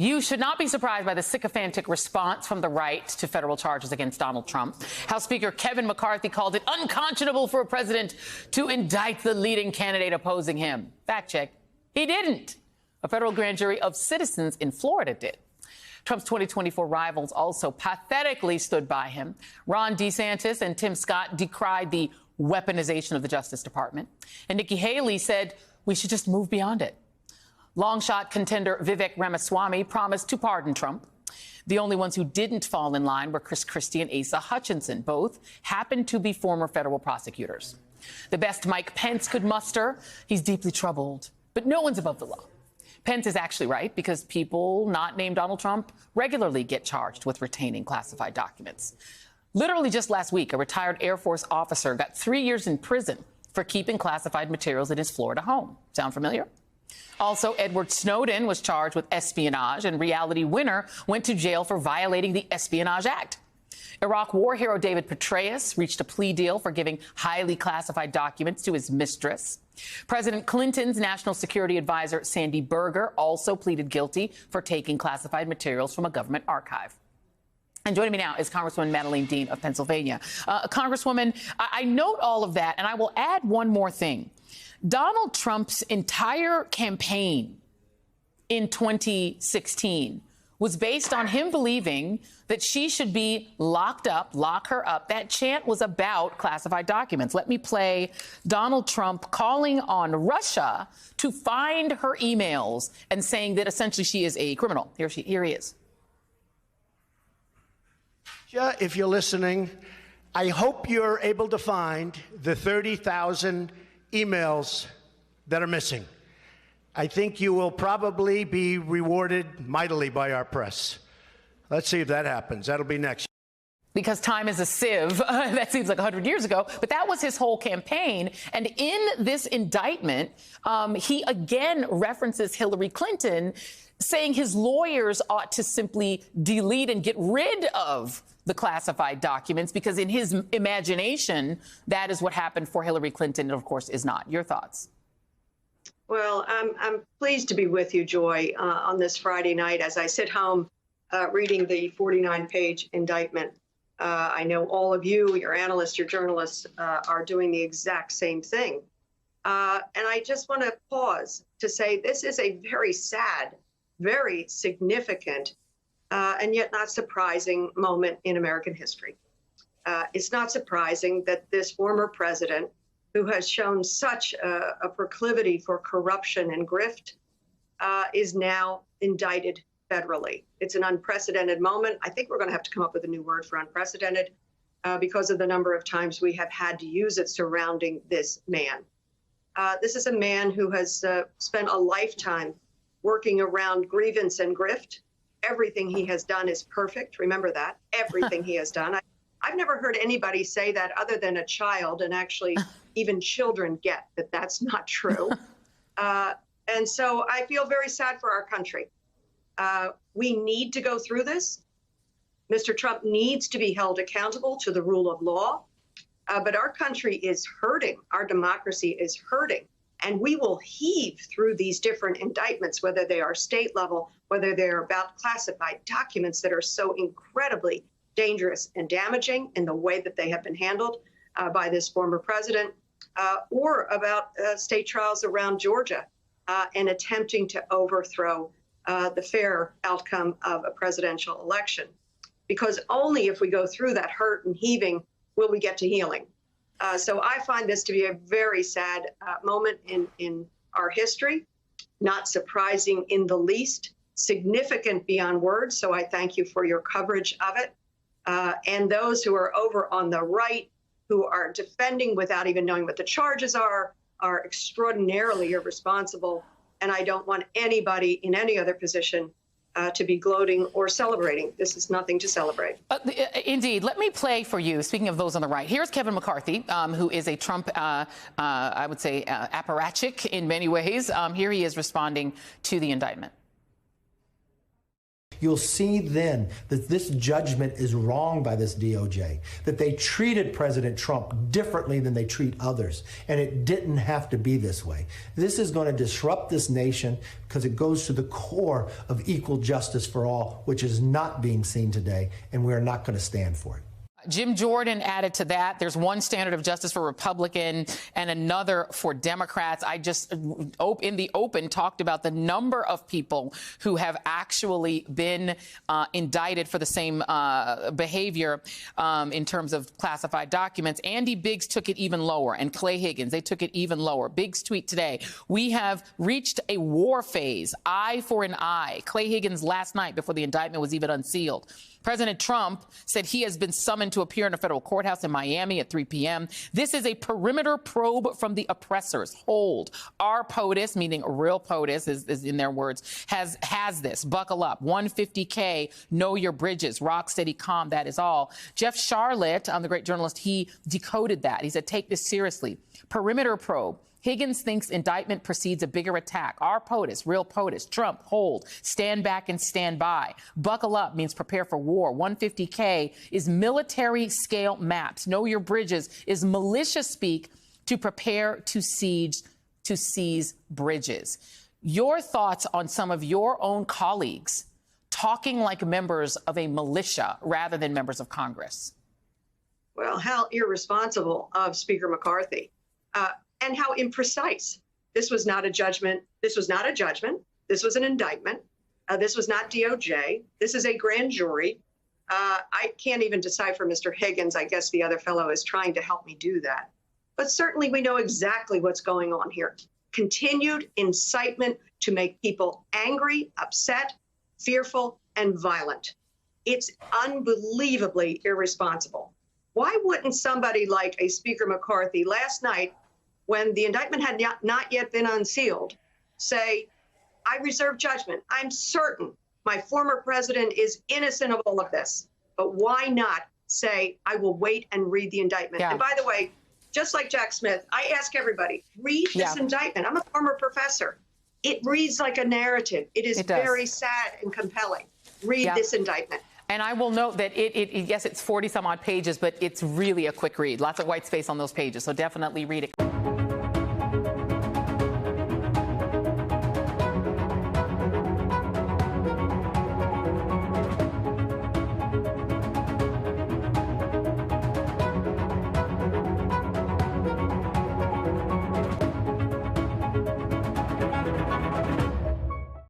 You should not be surprised by the sycophantic response from the right to federal charges against Donald Trump. House Speaker Kevin McCarthy called it unconscionable for a president to indict the leading candidate opposing him. Fact check. He didn't. A federal grand jury of citizens in Florida did. Trump's 2024 rivals also pathetically stood by him. Ron DeSantis and Tim Scott decried the weaponization of the Justice Department. And Nikki Haley said we should just move beyond it. Long-shot contender Vivek Ramaswamy promised to pardon Trump. The only ones who didn't fall in line were Chris Christie and Asa Hutchinson. Both happened to be former federal prosecutors. The best Mike Pence could muster, he's deeply troubled. But no one's above the law. Pence is actually right, because people not named Donald Trump regularly get charged with retaining classified documents. Literally just last week, a retired Air Force officer got 3 years in prison for keeping classified materials in his Florida home. Sound familiar? Also, Edward Snowden was charged with espionage, and Reality Winner went to jail for violating the Espionage Act. Iraq war hero David Petraeus reached a plea deal for giving highly classified documents to his mistress. President Clinton's national security advisor, Sandy Berger, also pleaded guilty for taking classified materials from a government archive. And joining me now is Congresswoman Madeleine Dean of Pennsylvania. Congresswoman, I note all of that, and I will add one more thing. Donald Trump's entire campaign in 2016 was based on him believing that she should be locked up, lock her up. That chant was about classified documents. Let me play Donald Trump calling on Russia to find her emails and saying that essentially she is a criminal. Here he is. If you're listening, I hope you're able to find the 30,000 emails that are missing. I think you will probably be rewarded mightily by our press. Let's see if that happens. That'll be next. Because time is a sieve. That seems like 100 years ago. But that was his whole campaign. And in this indictment, he again references Hillary Clinton, saying his lawyers ought to simply delete and get rid of the classified documents, because in his imagination, that is what happened for Hillary Clinton, and of course is not. Your thoughts? Well, I'm pleased to be with you, Joy, on this Friday night as I sit home reading the 49-page indictment. I know all of you, your analysts, your journalists, are doing the exact same thing. And I just want to pause to say this is a very sad, very significant, and yet not surprising moment in American history. It's not surprising that this former president, who has shown such a proclivity for corruption and grift, is now indicted federally. It's an unprecedented moment. I think we're going to have to come up with a new word for unprecedented because of the number of times we have had to use it surrounding this man. This is a man who has spent a lifetime working around grievance and grift. Everything he has done is perfect. Remember that. Everything he has done. I've never heard anybody say that other than a child, and actually even children get that that's not true. And so I feel very sad for our country. We need to go through this. Mr. Trump needs to be held accountable to the rule of law. But our country is hurting. Our democracy is hurting. And we will heave through these different indictments, whether they are state level, whether they're about classified documents that are so incredibly dangerous and damaging in the way that they have been handled by this former president, or about state trials around Georgia and attempting to overthrow the fair outcome of a presidential election. Because only if we go through that hurt and heaving will we get to healing. So I find this to be a very sad moment in our history, not surprising in the least, significant beyond words. So I thank you for your coverage of it. And those who are over on the right, who are defending without even knowing what the charges are extraordinarily irresponsible. And I don't want anybody in any other position to be gloating or celebrating. This is nothing to celebrate. Indeed. Let me play for you, speaking of those on the right. Here's Kevin McCarthy, who is a Trump, I would say, apparatchik in many ways. Here he is responding to the indictment. you'll see then that this judgment is wrong by this DOJ, that they treated President Trump differently than they treat others, and it didn't have to be this way. This is going to disrupt this nation because it goes to the core of equal justice for all, which is not being seen today, and we are not going to stand for it. Jim Jordan added to that. There's one standard of justice for Republican and another for Democrats. I just, in the open, talked about the number of people who have actually been indicted for the same behavior in terms of classified documents. Andy Biggs took it even lower, and Clay Higgins, they took it even lower. Biggs tweet today, we have reached a war phase, eye for an eye. Clay Higgins last night, before the indictment was even unsealed. President Trump said he has been summoned to appear in a federal courthouse in Miami at 3 p.m. This is a perimeter probe from the oppressors. Hold. Our POTUS, meaning real POTUS is in their words, has this. Buckle up. 150K, know your bridges. Rock, steady, calm. That is all. Jeff Sharlet, the great journalist, he decoded that. He said, take this seriously. Perimeter probe. Higgins thinks indictment precedes a bigger attack. Our POTUS, real POTUS. Trump, hold. Stand back and stand by. Buckle up means prepare for war. 150K is military scale maps. Know your bridges is militia speak to prepare to seize bridges. Your thoughts on some of your own colleagues talking like members of a militia rather than members of Congress? Well, how irresponsible of Speaker McCarthy. And how imprecise. This was not a judgment. This was not a judgment. This was an indictment. This was not DOJ. This is a grand jury. I can't even decipher Mr. Higgins. I guess the other fellow is trying to help me do that. But certainly we know exactly what's going on here. Continued incitement to make people angry, upset, fearful, and violent. It's unbelievably irresponsible. Why wouldn't somebody like a Speaker McCarthy last night, when the indictment had not yet been unsealed, say, I reserve judgment. I'm certain my former president is innocent of all of this. But why not say, I will wait and read the indictment? Yeah. And by the way, just like Jack Smith, I ask everybody, read this indictment. I'm a former professor. It reads like a narrative. It is very sad and compelling. Read this indictment. And I will note that yes, it's 40 some odd pages, but it's really a quick read. Lots of white space on those pages. So definitely read it.